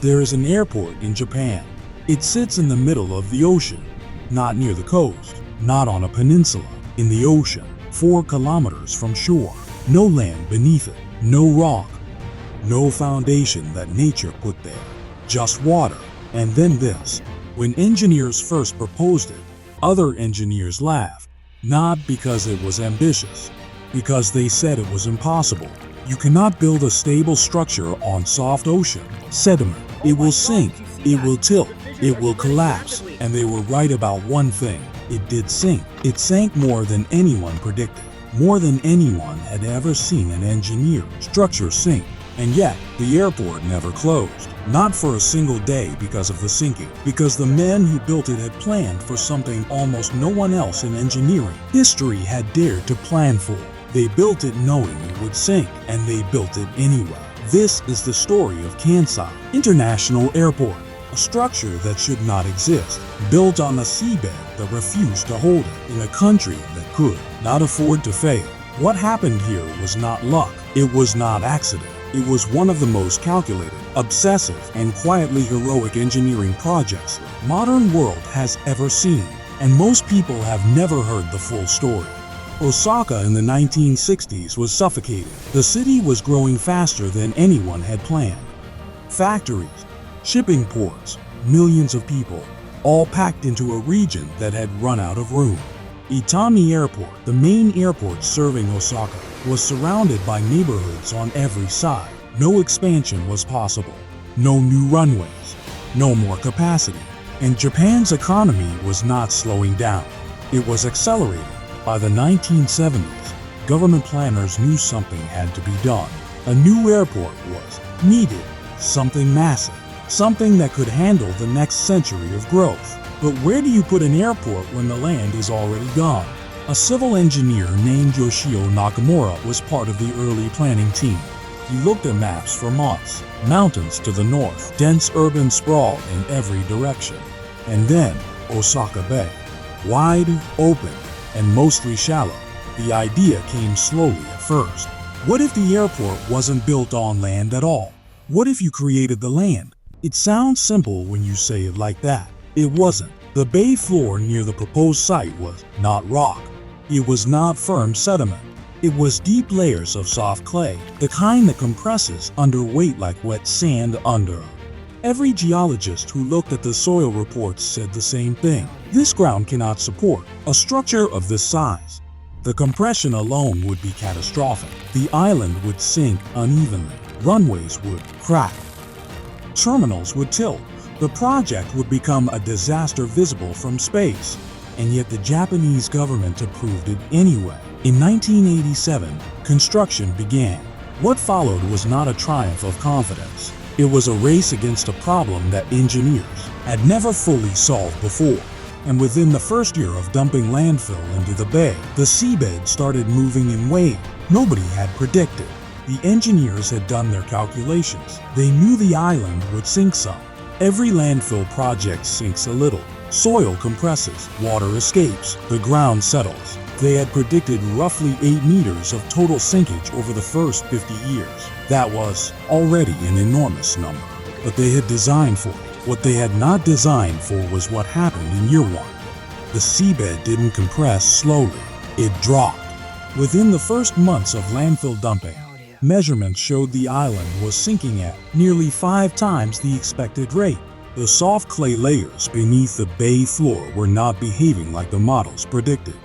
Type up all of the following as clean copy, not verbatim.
There is an airport in Japan. It sits in the middle of the ocean, not near the coast, not on a peninsula, in the ocean, 4 kilometers from shore. No land beneath it, no rock, no foundation that nature put there, just water. And then this. When engineers first proposed it, other engineers laughed, not because it was ambitious, because they said it was impossible. You cannot build a stable structure on soft ocean sediment. It will sink, it will tilt, it will collapse. And they were right about one thing. It did sink. It sank more than anyone predicted, more than anyone had ever seen an engineered structure sink. And yet, the airport never closed. Not for a single day because of the sinking, because the men who built it had planned for something almost no one else in engineering history had dared to plan for. They built it knowing it would sink, and they built it anyway. This is the story of Kansai International Airport, a structure that should not exist, built on a seabed that refused to hold it, in a country that could not afford to fail. What happened here was not luck. It was not accident. It was one of the most calculated, obsessive, and quietly heroic engineering projects the modern world has ever seen, and most people have never heard the full story. Osaka in the 1960s was suffocating. The city was growing faster than anyone had planned. Factories, shipping ports, millions of people, all packed into a region that had run out of room. Itami Airport, the main airport serving Osaka, was surrounded by neighborhoods on every side. No expansion was possible, no new runways, no more capacity, and Japan's economy was not slowing down. It was accelerating. By the 1970s, government planners knew something had to be done. A new airport was needed, something massive, something that could handle the next century of growth. But where do you put an airport when the land is already gone? A civil engineer named Yoshio Nakamura was part of the early planning team. He looked at maps for months. Mountains to the north, dense urban sprawl in every direction. And then Osaka Bay, wide open and mostly shallow. The idea came slowly at first. What if the airport wasn't built on land at all? What if you created the land? It sounds simple when you say it like that. It wasn't. The bay floor near the proposed site was not rock. It was not firm sediment. It was deep layers of soft clay, the kind that compresses under weight like wet sand under. Every geologist who looked at the soil reports said the same thing. This ground cannot support a structure of this size. The compression alone would be catastrophic. The island would sink unevenly. Runways would crack. Terminals would tilt. The project would become a disaster visible from space, and yet the Japanese government approved it anyway. In 1987, construction began. What followed was not a triumph of confidence. It was a race against a problem that engineers had never fully solved before. And within the first year of dumping landfill into the bay, the seabed started moving in waves nobody had predicted. The engineers had done their calculations. They knew the island would sink some. Every landfill project sinks a little. Soil compresses, water escapes, the ground settles. They had predicted roughly 8 meters of total sinkage over the first 50 years. That was already an enormous number, but they had designed for it. What they had not designed for was what happened in year 1. The seabed didn't compress slowly, it dropped. Within the first months of landfill dumping, measurements showed the island was sinking at nearly 5 times the expected rate. The soft clay layers beneath the bay floor were not behaving like the models predicted.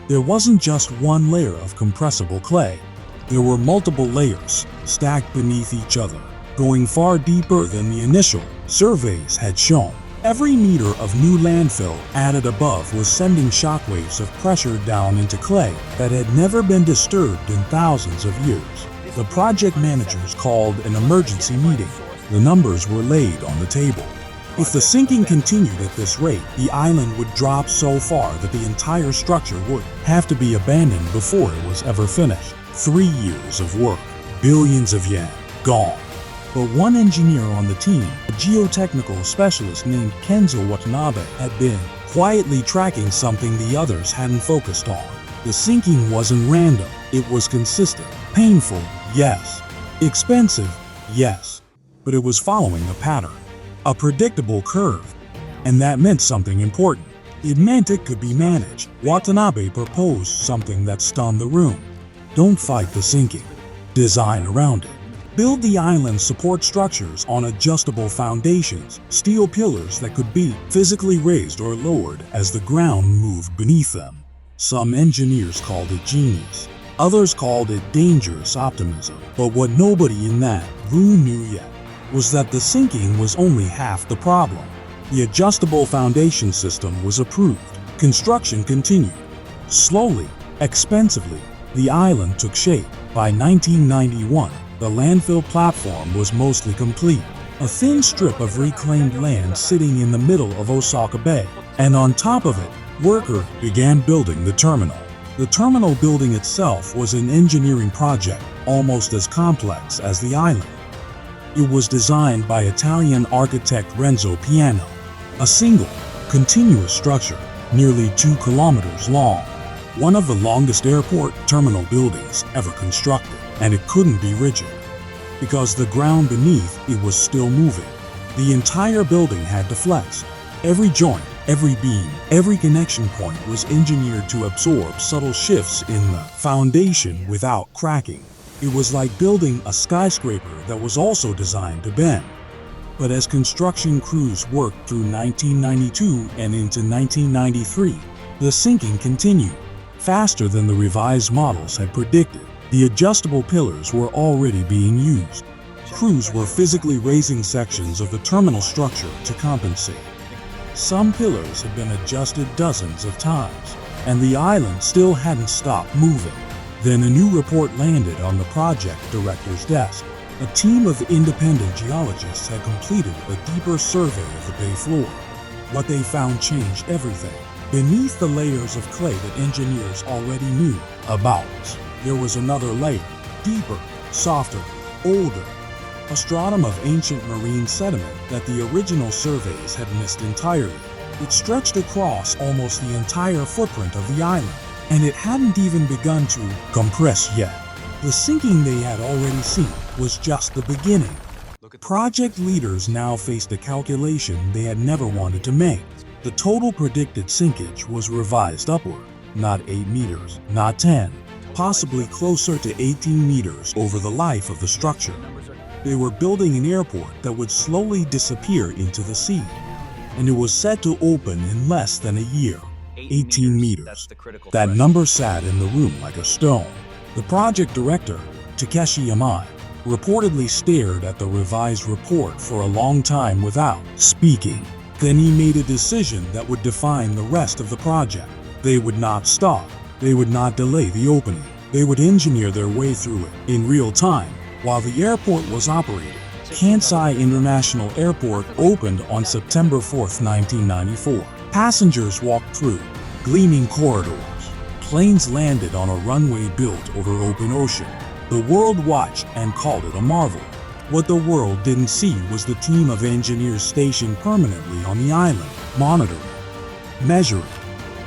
There wasn't just one layer of compressible clay. There were multiple layers, stacked beneath each other, going far deeper than the initial surveys had shown. Every meter of new landfill added above was sending shockwaves of pressure down into clay that had never been disturbed in thousands of years. The project managers called an emergency meeting. The numbers were laid on the table. If the sinking continued at this rate, the island would drop so far that the entire structure would have to be abandoned before it was ever finished. 3 years of work, billions of yen, gone. But one engineer on the team, a geotechnical specialist named Kenzo Watanabe, had been quietly tracking something the others hadn't focused on. The sinking wasn't random, it was consistent. Painful, yes. Expensive, yes. but it was following a pattern, a predictable curve. And that meant something important. It meant it could be managed. Watanabe proposed something that stunned the room. Don't fight the sinking. Design around it. Build the island's support structures on adjustable foundations, steel pillars that could be physically raised or lowered as the ground moved beneath them. Some engineers called it genius. Others called it dangerous optimism. But what nobody in that room knew yet was that the sinking was only half the problem. The adjustable foundation system was approved. Construction continued. Slowly, expensively, the island took shape. By 1991, the landfill platform was mostly complete. A thin strip of reclaimed land sitting in the middle of Osaka Bay. And on top of it, workers began building the terminal. The terminal building itself was an engineering project almost as complex as the island. It was designed by Italian architect Renzo Piano. A single, continuous structure, nearly 2 kilometers long. One of the longest airport terminal buildings ever constructed. And it couldn't be rigid, because the ground beneath it was still moving. The entire building had to flex. Every joint, every beam, every connection point was engineered to absorb subtle shifts in the foundation without cracking. It was like building a skyscraper that was also designed to bend. But as construction crews worked through 1992 and into 1993, the sinking continued, faster than the revised models had predicted. The adjustable pillars were already being used. Crews were physically raising sections of the terminal structure to compensate. Some pillars had been adjusted dozens of times, and the island still hadn't stopped moving. Then a new report landed on the project director's desk. A team of independent geologists had completed a deeper survey of the bay floor. What they found changed everything. Beneath the layers of clay that engineers already knew about, there was another layer, deeper, softer, older. A stratum of ancient marine sediment that the original surveys had missed entirely. It stretched across almost the entire footprint of the island, and it hadn't even begun to compress yet. The sinking they had already seen was just the beginning. Project leaders now faced a calculation they had never wanted to make. The total predicted sinkage was revised upward, not 8 meters, not 10. Possibly closer to 18 meters over the life of the structure. They were building an airport that would slowly disappear into the sea, and it was set to open in less than a year. 18 meters. That number sat in the room like a stone. The project director, Takeshi Yamai, reportedly stared at the revised report for a long time without speaking. Then he made a decision that would define the rest of the project. They would not stop. They would not delay the opening. They would engineer their way through it in real time while the airport was operating. Kansai International Airport opened on September 4, 1994. Passengers walked through gleaming corridors. Planes landed on a runway built over open ocean. The world watched and called it a marvel. What the world didn't see was the team of engineers stationed permanently on the island, monitoring, measuring,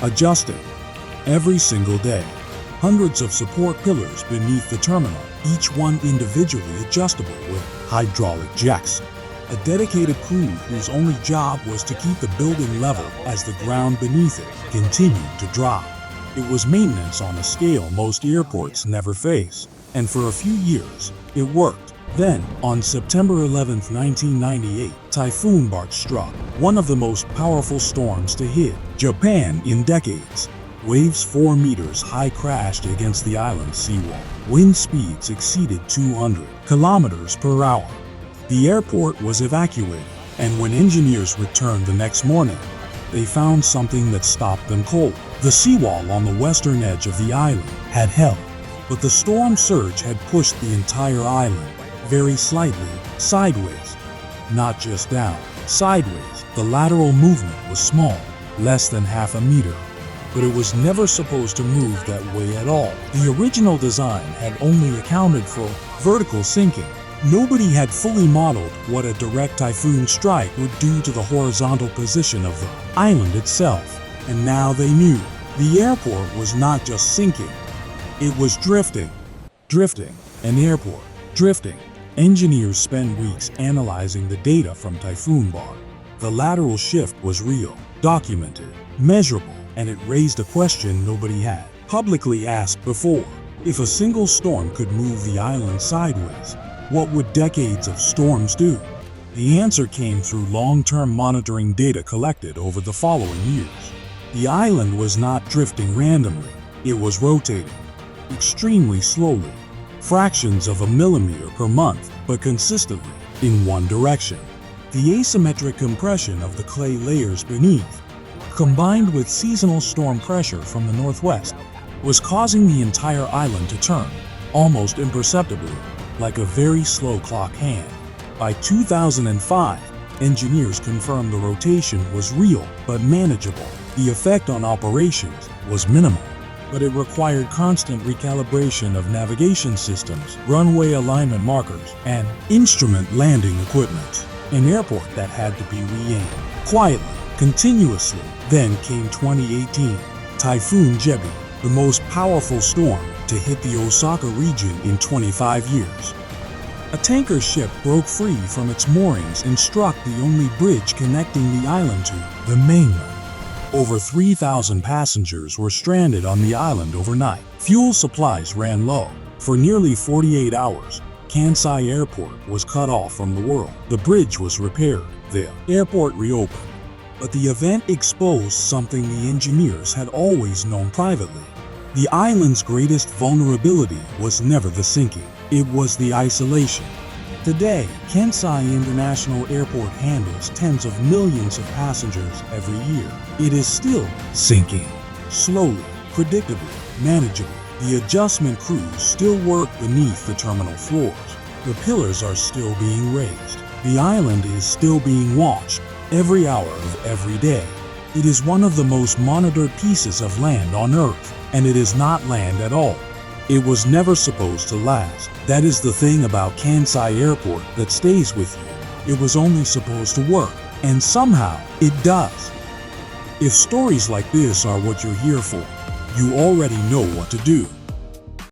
adjusting. Every single day, hundreds of support pillars beneath the terminal, each one individually adjustable with hydraulic jacks. A dedicated crew whose only job was to keep the building level as the ground beneath it continued to drop. It was maintenance on a scale most airports never face, and for a few years, it worked. Then, on September 11, 1998, Typhoon Bart struck, one of the most powerful storms to hit Japan in decades. Waves 4 meters high crashed against the island's seawall. Wind speeds exceeded 200 kilometers per hour. The airport was evacuated, and when engineers returned the next morning, they found something that stopped them cold. The seawall on the western edge of the island had held, but the storm surge had pushed the entire island very slightly sideways. Not just down, sideways. The lateral movement was small, less than half a meter. But it was never supposed to move that way at all. The original design had only accounted for vertical sinking. Nobody had fully modeled what a direct typhoon strike would do to the horizontal position of the island itself. And now they knew. The airport was not just sinking. It was drifting. Drifting. An airport. Drifting. Engineers spent weeks analyzing the data from Typhoon Bar. The lateral shift was real, documented, measurable, and it raised a question nobody had publicly asked before. If a single storm could move the island sideways, what would decades of storms do? The answer came through long-term monitoring data collected over the following years. The island was not drifting randomly, it was rotating, extremely slowly, fractions of a millimeter per month, but consistently, in one direction. The asymmetric compression of the clay layers beneath, combined with seasonal storm pressure from the northwest, was causing the entire island to turn, almost imperceptibly, like a very slow clock hand. By 2005, engineers confirmed the rotation was real but manageable. The effect on operations was minimal, but it required constant recalibration of navigation systems, runway alignment markers, and instrument landing equipment. An airport that had to be re-aimed quietly, continuously. Then came 2018, Typhoon Jebi, the most powerful storm to hit the Osaka region in 25 years. A tanker ship broke free from its moorings and struck the only bridge connecting the island to the mainland. Over 3,000 passengers were stranded on the island overnight. Fuel supplies ran low. For nearly 48 hours, Kansai Airport was cut off from the world. The bridge was repaired. The airport reopened. But the event exposed something the engineers had always known privately. The island's greatest vulnerability was never the sinking. It was the isolation. Today, Kansai International Airport handles tens of millions of passengers every year. It is still sinking. Slowly, predictably, manageably. The adjustment crews still work beneath the terminal floors. The pillars are still being raised. The island is still being watched every hour of every day. It is one of the most monitored pieces of land on Earth, and it is not land at all. It was never supposed to last. That is the thing about Kansai Airport that stays with you. It was only supposed to work, and somehow it does. If stories like this are what you're here for, you already know what to do.